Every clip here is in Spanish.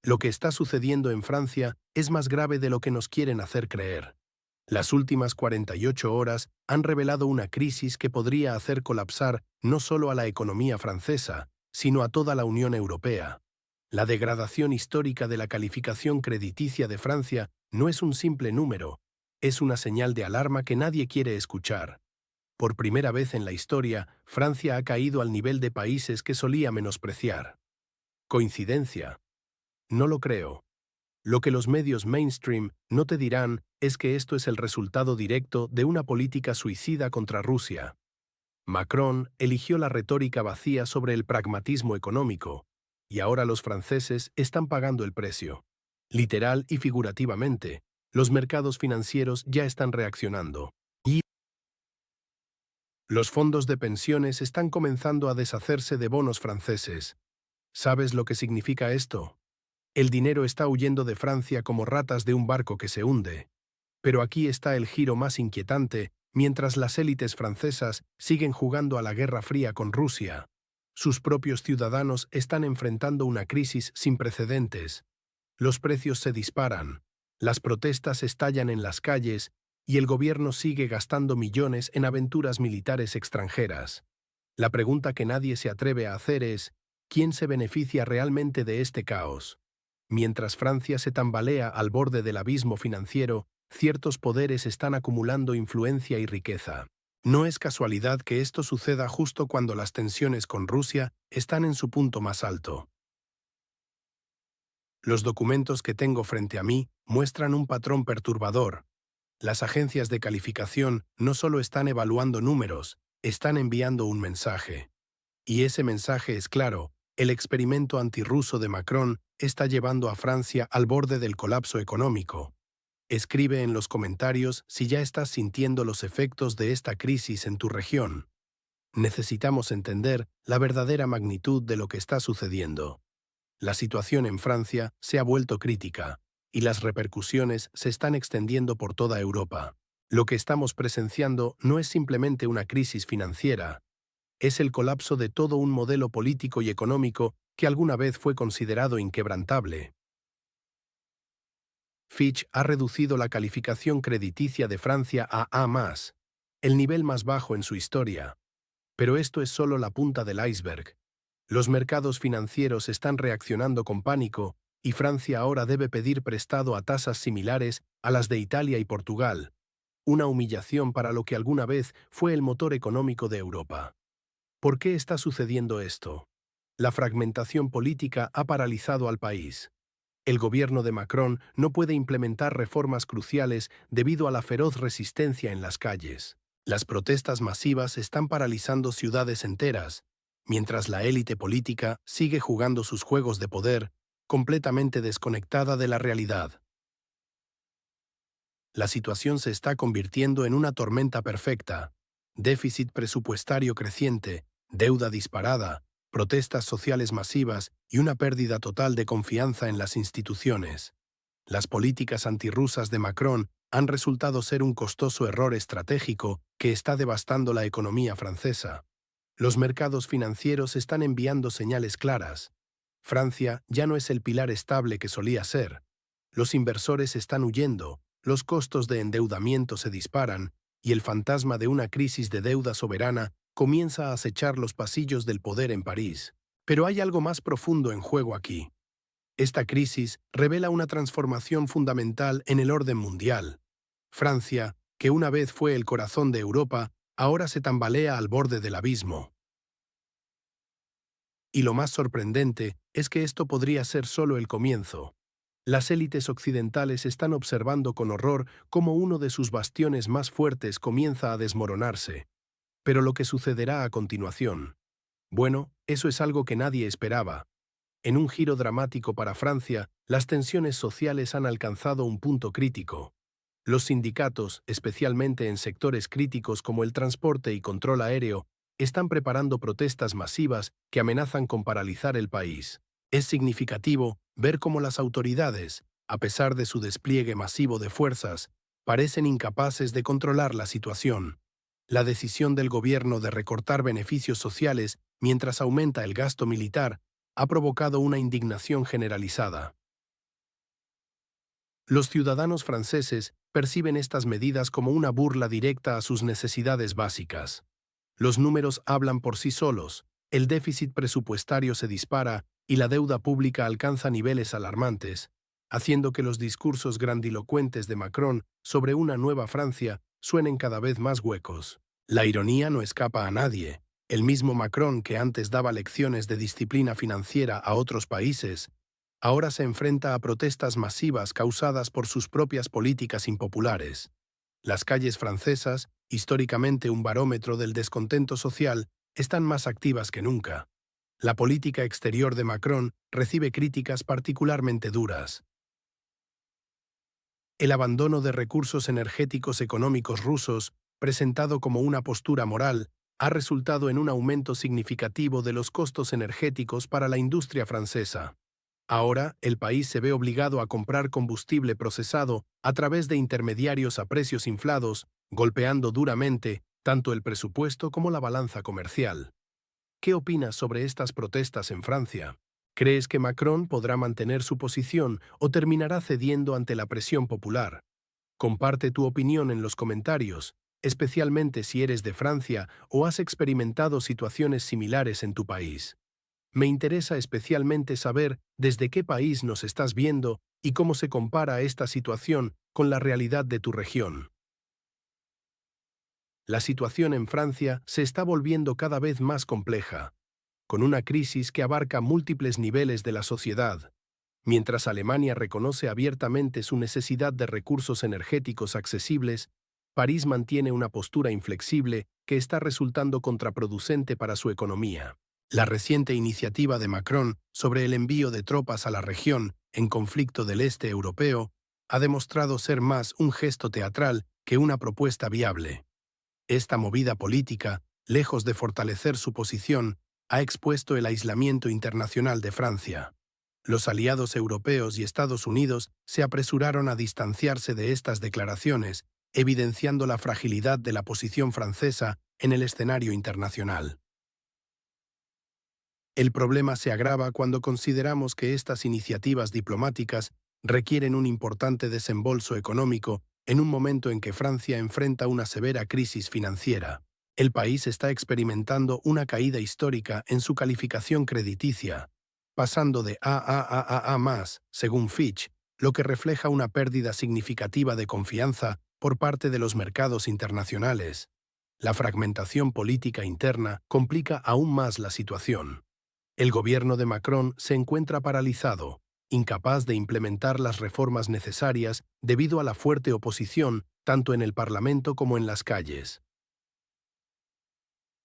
Lo que está sucediendo en Francia es más grave de lo que nos quieren hacer creer. Las últimas 48 horas han revelado una crisis que podría hacer colapsar no solo a la economía francesa, sino a toda la Unión Europea. La degradación histórica de la calificación crediticia de Francia no es un simple número, es una señal de alarma que nadie quiere escuchar. Por primera vez en la historia, Francia ha caído al nivel de países que solía menospreciar. ¿Coincidencia? No lo creo. Lo que los medios mainstream no te dirán es que esto es el resultado directo de una política suicida contra Rusia. Macron eligió la retórica vacía sobre el pragmatismo económico, y ahora los franceses están pagando el precio. Literal y figurativamente, los mercados financieros ya están reaccionando. Y los fondos de pensiones están comenzando a deshacerse de bonos franceses. ¿Sabes lo que significa esto? El dinero está huyendo de Francia como ratas de un barco que se hunde. Pero aquí está el giro más inquietante, mientras las élites francesas siguen jugando a la Guerra Fría con Rusia. Sus propios ciudadanos están enfrentando una crisis sin precedentes. Los precios se disparan, las protestas estallan en las calles y el gobierno sigue gastando millones en aventuras militares extranjeras. La pregunta que nadie se atreve a hacer es, ¿quién se beneficia realmente de este caos? Mientras Francia se tambalea al borde del abismo financiero, ciertos poderes están acumulando influencia y riqueza. No es casualidad que esto suceda justo cuando las tensiones con Rusia están en su punto más alto. Los documentos que tengo frente a mí muestran un patrón perturbador. Las agencias de calificación no solo están evaluando números, están enviando un mensaje. Y ese mensaje es claro: el experimento antirruso de Macron está llevando a Francia al borde del colapso económico. Escribe en los comentarios si ya estás sintiendo los efectos de esta crisis en tu región. Necesitamos entender la verdadera magnitud de lo que está sucediendo. La situación en Francia se ha vuelto crítica, y las repercusiones se están extendiendo por toda Europa. Lo que estamos presenciando no es simplemente una crisis financiera, es el colapso de todo un modelo político y económico que alguna vez fue considerado inquebrantable. Fitch ha reducido la calificación crediticia de Francia a A+, el nivel más bajo en su historia. Pero esto es solo la punta del iceberg. Los mercados financieros están reaccionando con pánico y Francia ahora debe pedir prestado a tasas similares a las de Italia y Portugal, una humillación para lo que alguna vez fue el motor económico de Europa. ¿Por qué está sucediendo esto? La fragmentación política ha paralizado al país. El gobierno de Macron no puede implementar reformas cruciales debido a la feroz resistencia en las calles. Las protestas masivas están paralizando ciudades enteras, mientras la élite política sigue jugando sus juegos de poder, completamente desconectada de la realidad. La situación se está convirtiendo en una tormenta perfecta: déficit presupuestario creciente, deuda disparada, protestas sociales masivas y una pérdida total de confianza en las instituciones. Las políticas antirrusas de Macron han resultado ser un costoso error estratégico que está devastando la economía francesa. Los mercados financieros están enviando señales claras. Francia ya no es el pilar estable que solía ser. Los inversores están huyendo, los costos de endeudamiento se disparan y el fantasma de una crisis de deuda soberana comienza a acechar los pasillos del poder en París. Pero hay algo más profundo en juego aquí. Esta crisis revela una transformación fundamental en el orden mundial. Francia, que una vez fue el corazón de Europa, ahora se tambalea al borde del abismo. Y lo más sorprendente es que esto podría ser solo el comienzo. Las élites occidentales están observando con horror cómo uno de sus bastiones más fuertes comienza a desmoronarse. Pero lo que sucederá a continuación, bueno, eso es algo que nadie esperaba. En un giro dramático para Francia, las tensiones sociales han alcanzado un punto crítico. Los sindicatos, especialmente en sectores críticos como el transporte y control aéreo, están preparando protestas masivas que amenazan con paralizar el país. Es significativo ver cómo las autoridades, a pesar de su despliegue masivo de fuerzas, parecen incapaces de controlar la situación. La decisión del gobierno de recortar beneficios sociales mientras aumenta el gasto militar ha provocado una indignación generalizada. Los ciudadanos franceses perciben estas medidas como una burla directa a sus necesidades básicas. Los números hablan por sí solos, el déficit presupuestario se dispara y la deuda pública alcanza niveles alarmantes, haciendo que los discursos grandilocuentes de Macron sobre una nueva Francia suenen cada vez más huecos. La ironía no escapa a nadie. El mismo Macron, que antes daba lecciones de disciplina financiera a otros países, ahora se enfrenta a protestas masivas causadas por sus propias políticas impopulares. Las calles francesas, históricamente un barómetro del descontento social, están más activas que nunca. La política exterior de Macron recibe críticas particularmente duras. El abandono de recursos energéticos económicos rusos, presentado como una postura moral, ha resultado en un aumento significativo de los costos energéticos para la industria francesa. Ahora, el país se ve obligado a comprar combustible procesado a través de intermediarios a precios inflados, golpeando duramente tanto el presupuesto como la balanza comercial. ¿Qué opinas sobre estas protestas en Francia? ¿Crees que Macron podrá mantener su posición o terminará cediendo ante la presión popular? Comparte tu opinión en los comentarios, especialmente si eres de Francia o has experimentado situaciones similares en tu país. Me interesa especialmente saber desde qué país nos estás viendo y cómo se compara esta situación con la realidad de tu región. La situación en Francia se está volviendo cada vez más compleja, con una crisis que abarca múltiples niveles de la sociedad. Mientras Alemania reconoce abiertamente su necesidad de recursos energéticos accesibles, París mantiene una postura inflexible que está resultando contraproducente para su economía. La reciente iniciativa de Macron sobre el envío de tropas a la región en conflicto del este europeo ha demostrado ser más un gesto teatral que una propuesta viable. Esta movida política, lejos de fortalecer su posición, ha expuesto el aislamiento internacional de Francia. Los aliados europeos y Estados Unidos se apresuraron a distanciarse de estas declaraciones, evidenciando la fragilidad de la posición francesa en el escenario internacional. El problema se agrava cuando consideramos que estas iniciativas diplomáticas requieren un importante desembolso económico en un momento en que Francia enfrenta una severa crisis financiera. El país está experimentando una caída histórica en su calificación crediticia, pasando de AAA+, según Fitch, lo que refleja una pérdida significativa de confianza por parte de los mercados internacionales. La fragmentación política interna complica aún más la situación. El gobierno de Macron se encuentra paralizado, incapaz de implementar las reformas necesarias debido a la fuerte oposición tanto en el Parlamento como en las calles.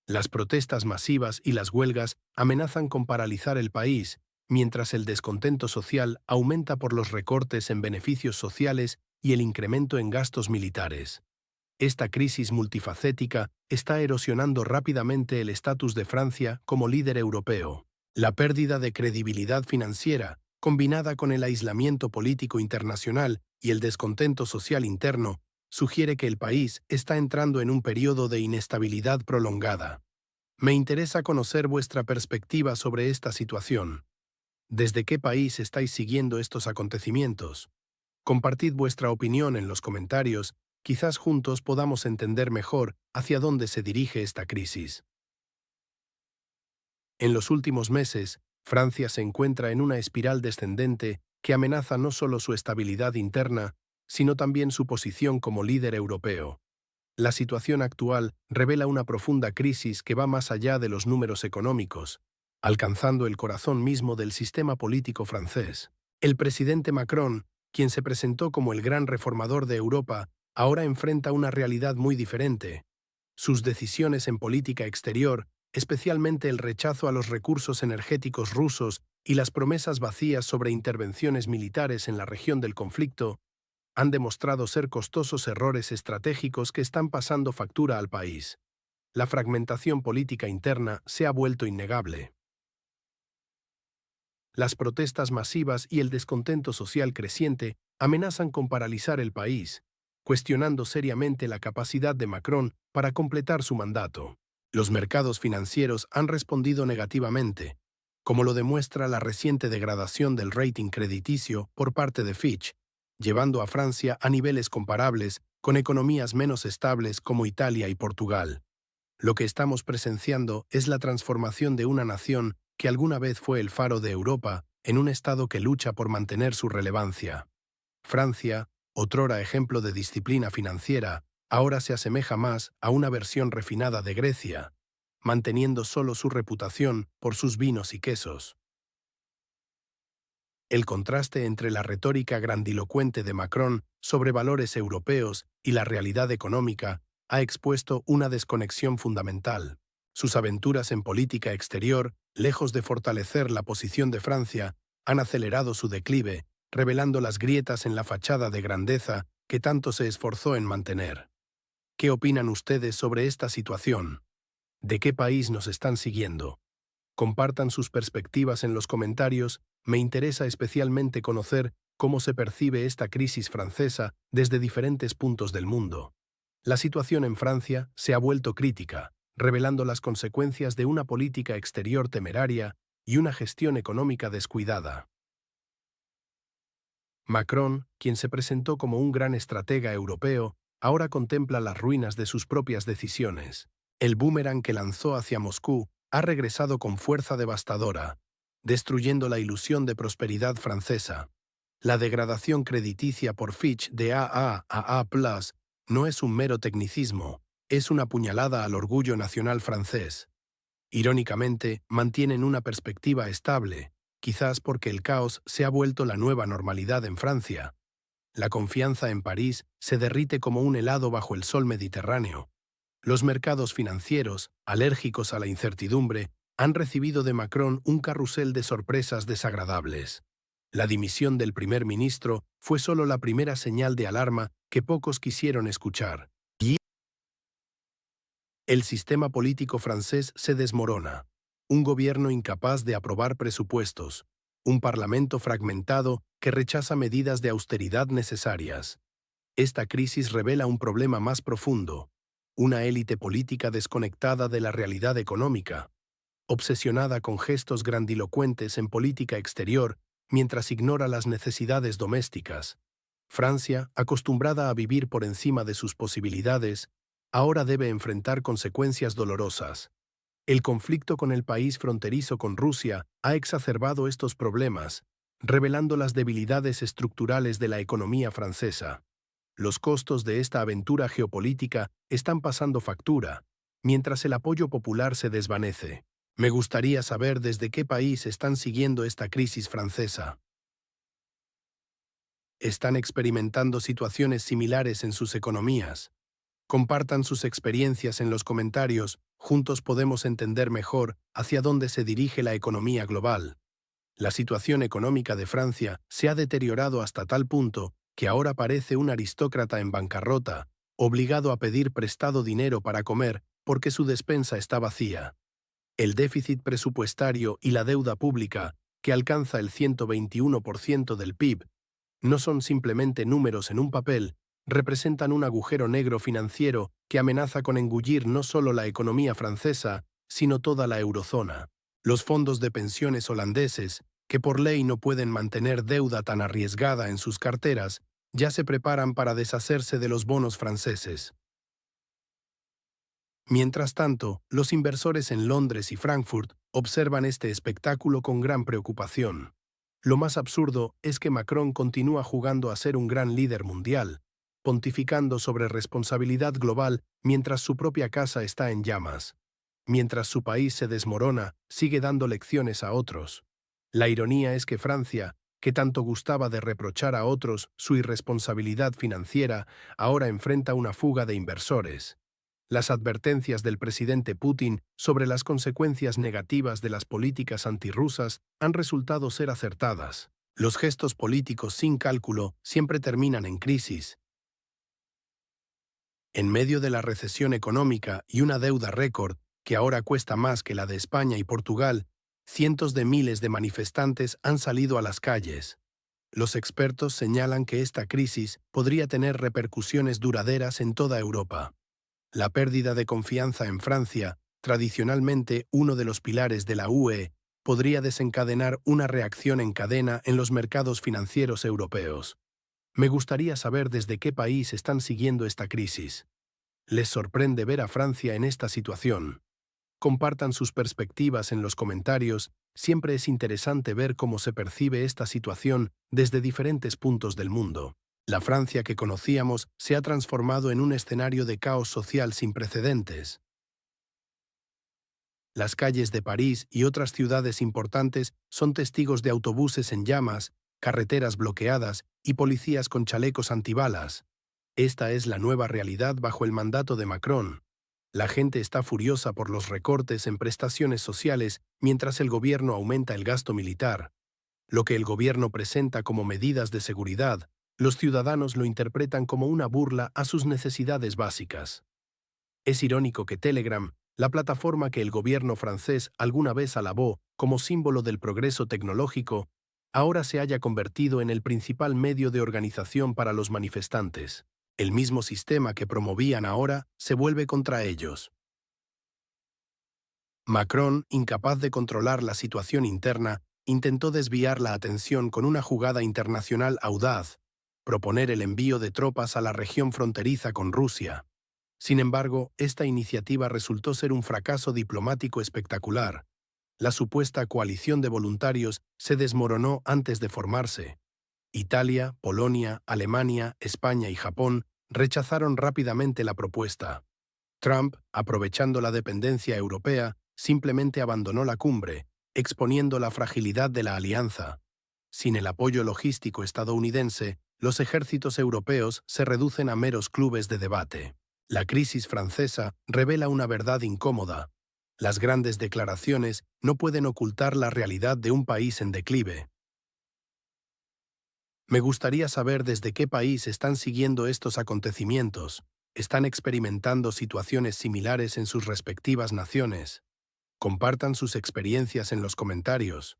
Las protestas masivas y las huelgas amenazan con paralizar el país, mientras el descontento social aumenta por los recortes en beneficios sociales y el incremento en gastos militares. Esta crisis multifacética está erosionando rápidamente el estatus de Francia como líder europeo. La pérdida de credibilidad financiera, combinada con el aislamiento político internacional y el descontento social interno, sugiere que el país está entrando en un periodo de inestabilidad prolongada. Me interesa conocer vuestra perspectiva sobre esta situación. ¿Desde qué país estáis siguiendo estos acontecimientos? Compartid vuestra opinión en los comentarios, quizás juntos podamos entender mejor hacia dónde se dirige esta crisis. En los últimos meses, Francia se encuentra en una espiral descendente que amenaza no solo su estabilidad interna, sino también su posición como líder europeo. La situación actual revela una profunda crisis que va más allá de los números económicos, alcanzando el corazón mismo del sistema político francés. El presidente Macron, quien se presentó como el gran reformador de Europa, ahora enfrenta una realidad muy diferente. Sus decisiones en política exterior, especialmente el rechazo a los recursos energéticos rusos y las promesas vacías sobre intervenciones militares en la región del conflicto, han demostrado ser costosos errores estratégicos que están pasando factura al país. La fragmentación política interna se ha vuelto innegable. Las protestas masivas y el descontento social creciente amenazan con paralizar el país, cuestionando seriamente la capacidad de Macron para completar su mandato. Los mercados financieros han respondido negativamente, como lo demuestra la reciente degradación del rating crediticio por parte de Fitch, llevando a Francia a niveles comparables con economías menos estables como Italia y Portugal. Lo que estamos presenciando es la transformación de una nación que alguna vez fue el faro de Europa en un estado que lucha por mantener su relevancia. Francia, otrora ejemplo de disciplina financiera, ahora se asemeja más a una versión refinada de Grecia, manteniendo solo su reputación por sus vinos y quesos. El contraste entre la retórica grandilocuente de Macron sobre valores europeos y la realidad económica ha expuesto una desconexión fundamental. Sus aventuras en política exterior, lejos de fortalecer la posición de Francia, han acelerado su declive, revelando las grietas en la fachada de grandeza que tanto se esforzó en mantener. ¿Qué opinan ustedes sobre esta situación? ¿De qué país nos están siguiendo? Compartan sus perspectivas en los comentarios. Me interesa especialmente conocer cómo se percibe esta crisis francesa desde diferentes puntos del mundo. La situación en Francia se ha vuelto crítica, revelando las consecuencias de una política exterior temeraria y una gestión económica descuidada. Macron, quien se presentó como un gran estratega europeo, ahora contempla las ruinas de sus propias decisiones. El boomerang que lanzó hacia Moscú ha regresado con fuerza devastadora, destruyendo la ilusión de prosperidad francesa. La degradación crediticia por Fitch de AA a A+, no es un mero tecnicismo, es una puñalada al orgullo nacional francés. Irónicamente, mantienen una perspectiva estable, quizás porque el caos se ha vuelto la nueva normalidad en Francia. La confianza en París se derrite como un helado bajo el sol mediterráneo. Los mercados financieros, alérgicos a la incertidumbre, han recibido de Macron un carrusel de sorpresas desagradables. La dimisión del primer ministro fue solo la primera señal de alarma que pocos quisieron escuchar. El sistema político francés se desmorona. Un gobierno incapaz de aprobar presupuestos. Un parlamento fragmentado que rechaza medidas de austeridad necesarias. Esta crisis revela un problema más profundo. Una élite política desconectada de la realidad económica, obsesionada con gestos grandilocuentes en política exterior mientras ignora las necesidades domésticas. Francia, acostumbrada a vivir por encima de sus posibilidades, ahora debe enfrentar consecuencias dolorosas. El conflicto con el país fronterizo con Rusia ha exacerbado estos problemas, revelando las debilidades estructurales de la economía francesa. Los costos de esta aventura geopolítica están pasando factura, mientras el apoyo popular se desvanece. Me gustaría saber desde qué país están siguiendo esta crisis francesa. ¿Están experimentando situaciones similares en sus economías? Compartan sus experiencias en los comentarios, juntos podemos entender mejor hacia dónde se dirige la economía global. La situación económica de Francia se ha deteriorado hasta tal punto que ahora parece un aristócrata en bancarrota, obligado a pedir prestado dinero para comer porque su despensa está vacía. El déficit presupuestario y la deuda pública, que alcanza el 121% del PIB, no son simplemente números en un papel, representan un agujero negro financiero que amenaza con engullir no solo la economía francesa, sino toda la eurozona. Los fondos de pensiones holandeses, que por ley no pueden mantener deuda tan arriesgada en sus carteras, ya se preparan para deshacerse de los bonos franceses. Mientras tanto, los inversores en Londres y Frankfurt observan este espectáculo con gran preocupación. Lo más absurdo es que Macron continúa jugando a ser un gran líder mundial, pontificando sobre responsabilidad global mientras su propia casa está en llamas. Mientras su país se desmorona, sigue dando lecciones a otros. La ironía es que Francia, que tanto gustaba de reprochar a otros su irresponsabilidad financiera, ahora enfrenta una fuga de inversores. Las advertencias del presidente Putin sobre las consecuencias negativas de las políticas antirrusas han resultado ser acertadas. Los gestos políticos sin cálculo siempre terminan en crisis. En medio de la recesión económica y una deuda récord, que ahora cuesta más que la de España y Portugal, cientos de miles de manifestantes han salido a las calles. Los expertos señalan que esta crisis podría tener repercusiones duraderas en toda Europa. La pérdida de confianza en Francia, tradicionalmente uno de los pilares de la UE, podría desencadenar una reacción en cadena en los mercados financieros europeos. Me gustaría saber desde qué país están siguiendo esta crisis. ¿Les sorprende ver a Francia en esta situación? Compartan sus perspectivas en los comentarios. Siempre es interesante ver cómo se percibe esta situación desde diferentes puntos del mundo. La Francia que conocíamos se ha transformado en un escenario de caos social sin precedentes. Las calles de París y otras ciudades importantes son testigos de autobuses en llamas, carreteras bloqueadas y policías con chalecos antibalas. Esta es la nueva realidad bajo el mandato de Macron. La gente está furiosa por los recortes en prestaciones sociales mientras el gobierno aumenta el gasto militar. Lo que el gobierno presenta como medidas de seguridad, los ciudadanos lo interpretan como una burla a sus necesidades básicas. Es irónico que Telegram, la plataforma que el gobierno francés alguna vez alabó como símbolo del progreso tecnológico, ahora se haya convertido en el principal medio de organización para los manifestantes. El mismo sistema que promovían ahora se vuelve contra ellos. Macron, incapaz de controlar la situación interna, intentó desviar la atención con una jugada internacional audaz, proponer el envío de tropas a la región fronteriza con Rusia. Sin embargo, esta iniciativa resultó ser un fracaso diplomático espectacular. La supuesta coalición de voluntarios se desmoronó antes de formarse. Italia, Polonia, Alemania, España y Japón rechazaron rápidamente la propuesta. Trump, aprovechando la dependencia europea, simplemente abandonó la cumbre, exponiendo la fragilidad de la alianza. Sin el apoyo logístico estadounidense, los ejércitos europeos se reducen a meros clubes de debate. La crisis francesa revela una verdad incómoda. Las grandes declaraciones no pueden ocultar la realidad de un país en declive. Me gustaría saber desde qué país están siguiendo estos acontecimientos. ¿Están experimentando situaciones similares en sus respectivas naciones? Compartan sus experiencias en los comentarios.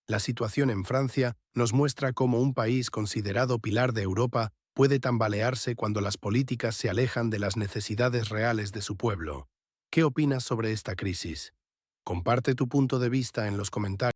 La situación en Francia nos muestra cómo un país considerado pilar de Europa puede tambalearse cuando las políticas se alejan de las necesidades reales de su pueblo. ¿Qué opinas sobre esta crisis? Comparte tu punto de vista en los comentarios.